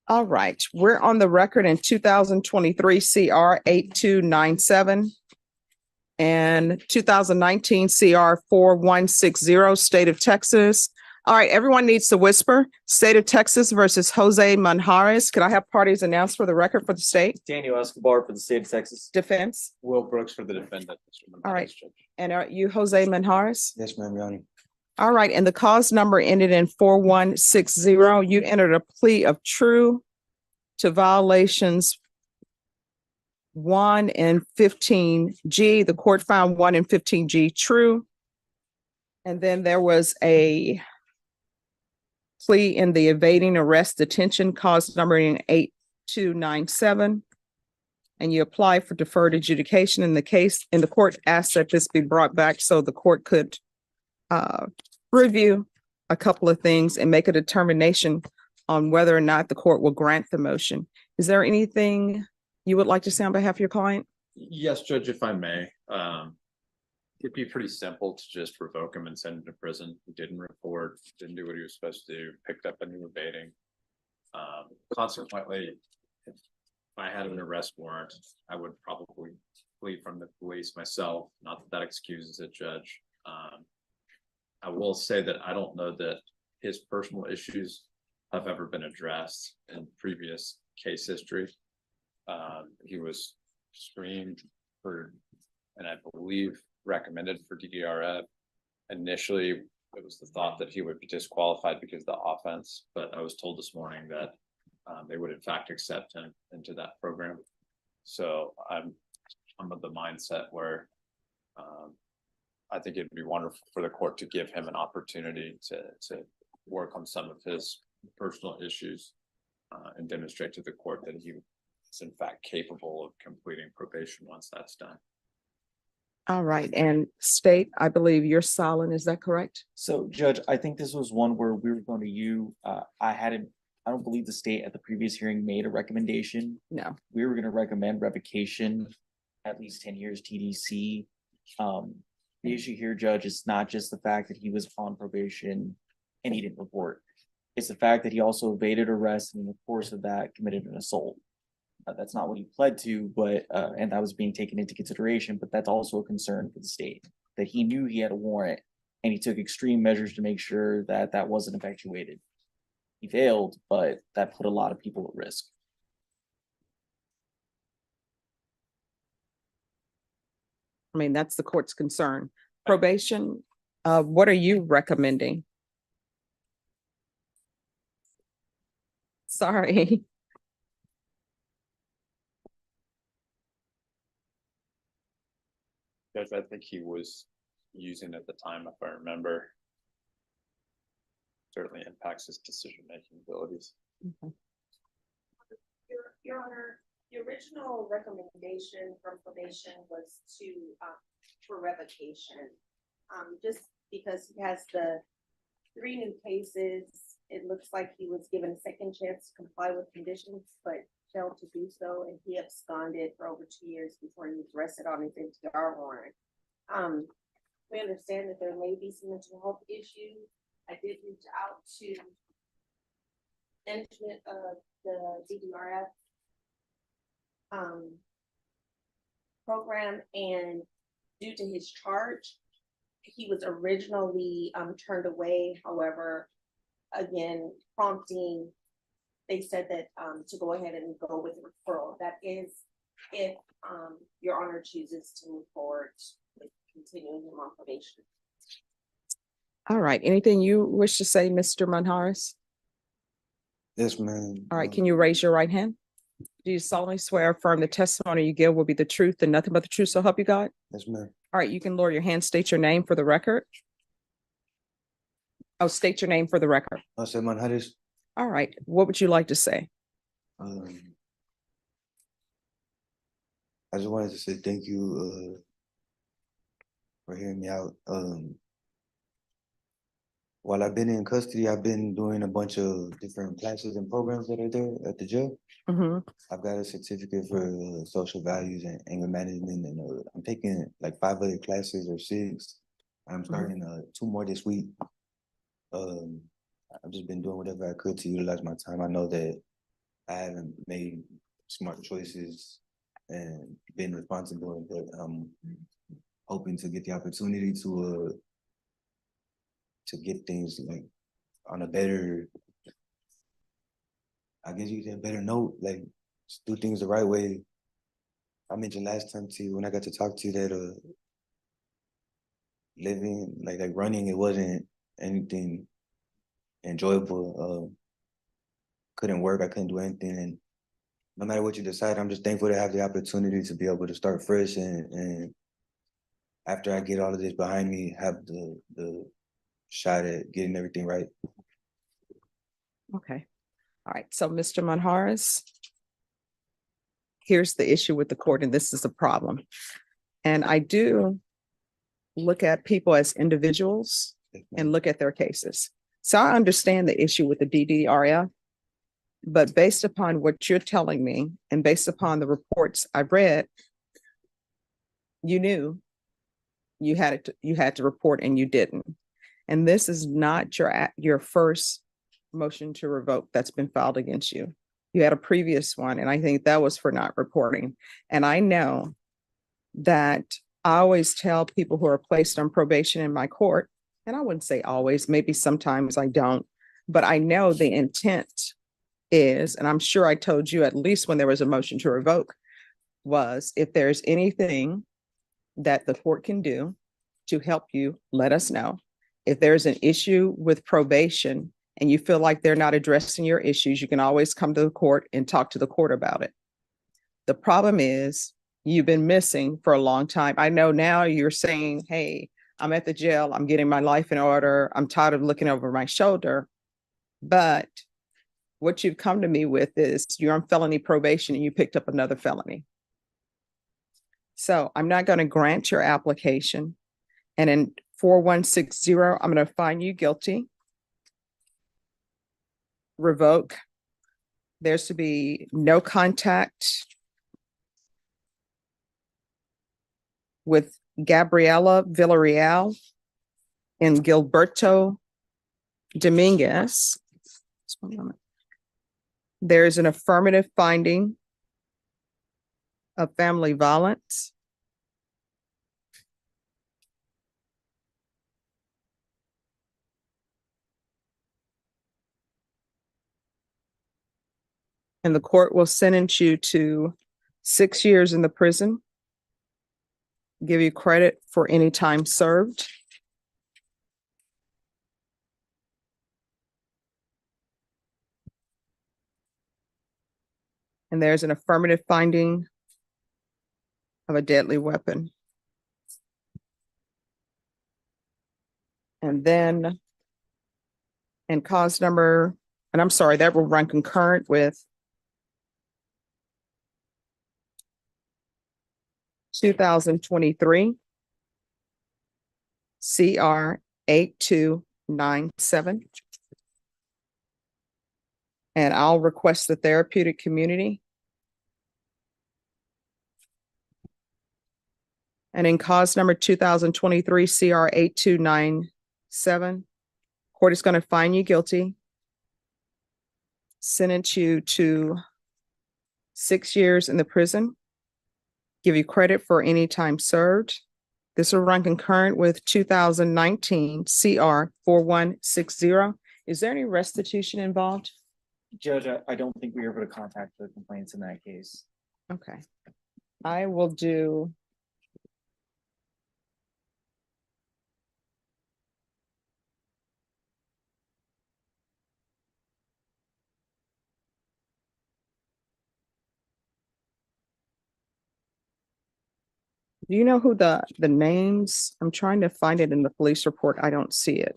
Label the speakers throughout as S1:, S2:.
S1: All right, we're on the record in 2023 CR 8297 and 2019 CR 4160, State of Texas. All right, everyone needs to whisper. State of Texas versus Jose Manjarres. Could I have parties announced for the record for the state?
S2: Daniel Escobar for the state of Texas.
S1: Defense.
S3: Will Brooks for the defendant.
S1: All right. And are you Jose Manjarres?
S4: Yes, ma'am, Your Honor.
S1: All right, and the cause number ended in 4160. You entered a plea of true to violations 1 and 15G. The court found 1 and 15G true. And then there was a plea in the evading arrest detention, cause number in 8297. And you apply for deferred adjudication in the case, and the court asked that this be brought back so the court could review a couple of things and make a determination on whether or not the court will grant the motion. Is there anything you would like to say on behalf of your client?
S3: Yes, Judge, if I may. It'd be pretty simple to just revoke him and send him to prison. He didn't report, didn't do what he was supposed to do, picked up a new evading. Consequently, if I had an arrest warrant, I would probably flee from the police myself. Not that that excuses it, Judge. I will say that I don't know that his personal issues have ever been addressed in previous case history. He was screened for, and I believe recommended for DDRF. Initially, it was the thought that he would be disqualified because of the offense, but I was told this morning that they would in fact accept him into that program. So I'm of the mindset where I think it'd be wonderful for the court to give him an opportunity to work on some of his personal issues and demonstrate to the court that he is in fact capable of completing probation once that's done.
S1: All right, and state, I believe you're silent, is that correct?
S2: So Judge, I think this was one where we were going to I don't believe the state at the previous hearing made a recommendation.
S1: No.
S2: We were going to recommend revocation, at least 10 years TDC. The issue here, Judge, is not just the fact that he was on probation and he didn't report. It's the fact that he also evaded arrest and in the course of that committed an assault. That's not what he pled to, but and that was being taken into consideration, but that's also a concern for the state, that he knew he had a warrant and he took extreme measures to make sure that that wasn't effectuated. He failed, but that put a lot of people at risk.
S1: I mean, that's the court's concern. Probation, what are you recommending? Sorry.
S3: Judge, I think he was using at the time, if I remember. Certainly impacts his decision-making abilities.
S1: Okay.
S5: Your Honor, the original recommendation from probation was to for revocation. Just because he has the 3 new cases, it looks like he was given a second chance to comply with conditions, but failed to do so, and he absconded for over 2 years before he was arrested on his NTR warrant. We understand that there may be some mental health issues. I did reach out to management of the DDRF program, and due to his charge, he was originally turned away. However, again, prompting, they said that to go ahead and go with referral. That is if Your Honor chooses to move forward with continuing him on probation.
S1: All right, anything you wish to say, Mr. Manjarres?
S4: Yes, ma'am.
S1: All right, can you raise your right hand? Do you solemnly swear or affirm the testimony you give will be the truth and nothing but the truth, so help you God?
S4: Yes, ma'am.
S1: All right, you can lower your hand, state your name for the record. Oh, state your name for the record.
S4: Jose Manjarres.
S1: All right, what would you like to say?
S4: I just wanted to say thank you for hearing me out. While I've been in custody, I've been doing a bunch of different classes and programs that are there at the jail. I've got a certificate for social values and anger management, and I'm taking like 5 other classes or 6. I'm starting 2 more this week. I've just been doing whatever I could to utilize my time. I know that I haven't made smart choices and been responsible, but I'm hoping to get the opportunity to get things like on a better, I guess you can say a better note, like just do things the right way. I mentioned last time to you when I got to talk to you that living like running, it wasn't anything enjoyable. Couldn't work, I couldn't do anything, and no matter what you decide, I'm just thankful to have the opportunity to be able to start fresh and after I get all of this behind me, have the shot at getting everything right.
S1: Okay. All right. So Mr. Manharis, here's the issue with the court, and this is a problem. And I do look at people as individuals and look at their cases. So I understand the issue with the DDRF, but based upon what you're telling me and based upon the reports I've read, you knew you had to report and you didn't. And this is not your first motion to revoke that's been filed against you. You had a previous one, and I think that was for not reporting. And I know that I always tell people who are placed on probation in my court, and I wouldn't say always, maybe sometimes I don't, but I know the intent is, and I'm sure I told you at least when there was a motion to revoke, was if there's anything that the court can do to help you, let us know. If there's an issue with probation and you feel like they're not addressing your issues, you can always come to the court and talk to the court about it. The problem is you've been missing for a long time. I know now you're saying, hey, I'm at the jail, I'm getting my life in order, I'm tired of looking over my shoulder. But what you've come to me with is you're on felony probation and you picked up another felony. So I'm not going to grant your application. And in 4160, I'm going to find you guilty. Revoke. There's to be no contact with Gabriela Villarreal and Gilberto Dominguez. Just one moment. There's an affirmative finding of family violence. And the court will sentence you to 6 years in the prison, give you credit for any time served. And there's an affirmative finding of a deadly weapon. And then, and cause number, and I'm sorry, that will run concurrent with 2023 CR 8297. And I'll request the therapeutic community. And in cause number 2023 CR 8297, court is going to find you guilty, sentence you to 6 years in the prison, give you credit for any time served. This will run concurrent with 2019 CR 4160. Is there any restitution involved?
S2: Judge, I don't think we were able to contact the complaints in that case.
S1: Okay. I will do. Do you know who the names? I'm trying to find it in the police report. I don't see it.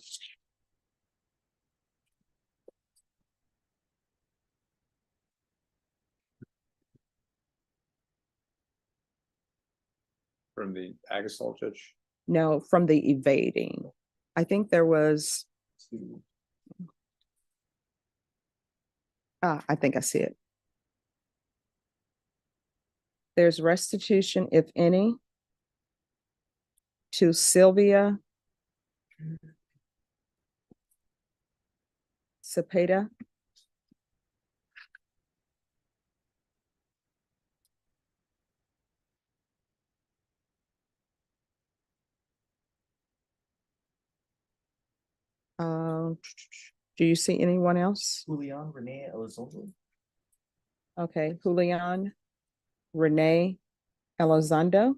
S3: From the ag assault judge.
S1: No, from the evading. I think there was. I think I see it. There's restitution, if any, to Sylvia Cepeda. Do you see anyone else?
S2: Julian Renee Elizondo.
S1: Okay, Julian, Renee, Elizondo.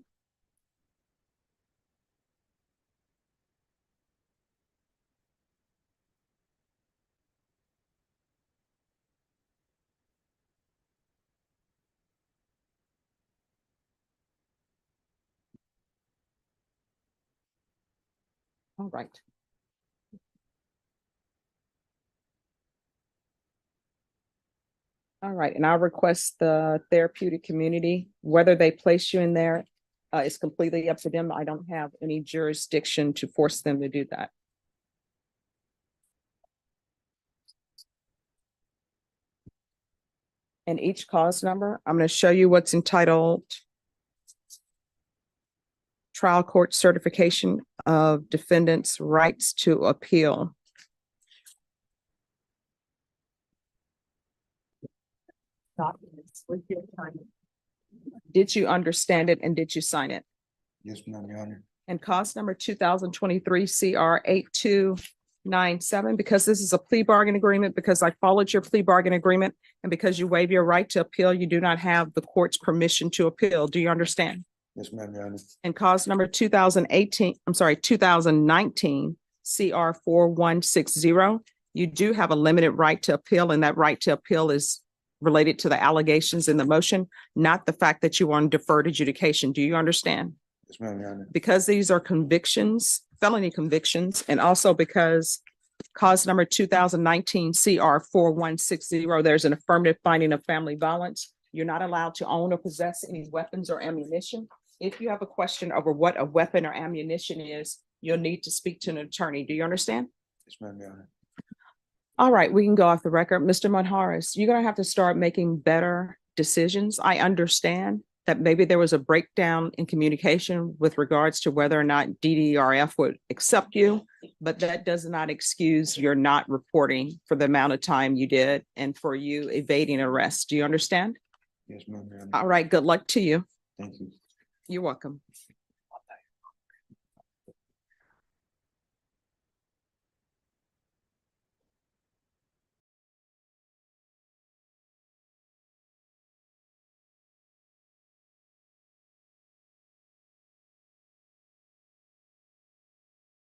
S1: All right. All right, and I'll request the therapeutic community, whether they place you in there, is completely up to them. I don't have any jurisdiction to force them to do that. And each cause number, I'm going to show you what's entitled Trial Court Certification of Defendant's Rights to Appeal. Documents with your time. Did you understand it and did you sign it?
S4: Yes, ma'am, Your Honor.
S1: And cause number 2023 CR 8297, because this is a plea bargain agreement, because I followed your plea bargain agreement, and because you waive your right to appeal, you do not have the court's permission to appeal. Do you understand?
S4: Yes, ma'am, Your Honor.
S1: And cause number 2019 CR 4160, you do have a limited right to appeal, and that right to appeal is related to the allegations in the motion, not the fact that you are on deferred adjudication. Do you understand?
S4: Yes, ma'am, Your Honor.
S1: Because these are convictions, felony convictions, and also because cause number 2019 CR 4160, there's an affirmative finding of family violence. You're not allowed to own or possess any weapons or ammunition. If you have a question over what a weapon or ammunition is, you'll need to speak to an attorney. Do you understand?
S4: Yes, ma'am, Your Honor.
S1: All right, we can go off the record. Mr. Monjaras, you're gonna have to start making better decisions. I understand that maybe there was a breakdown in communication with regards to whether or not DDRF would accept you, but that does not excuse your not reporting for the amount of time you did and for you evading arrest. Do you understand?
S4: Yes, ma'am, Your Honor.
S1: All right, good luck to you.
S4: Thank you.
S1: You're welcome.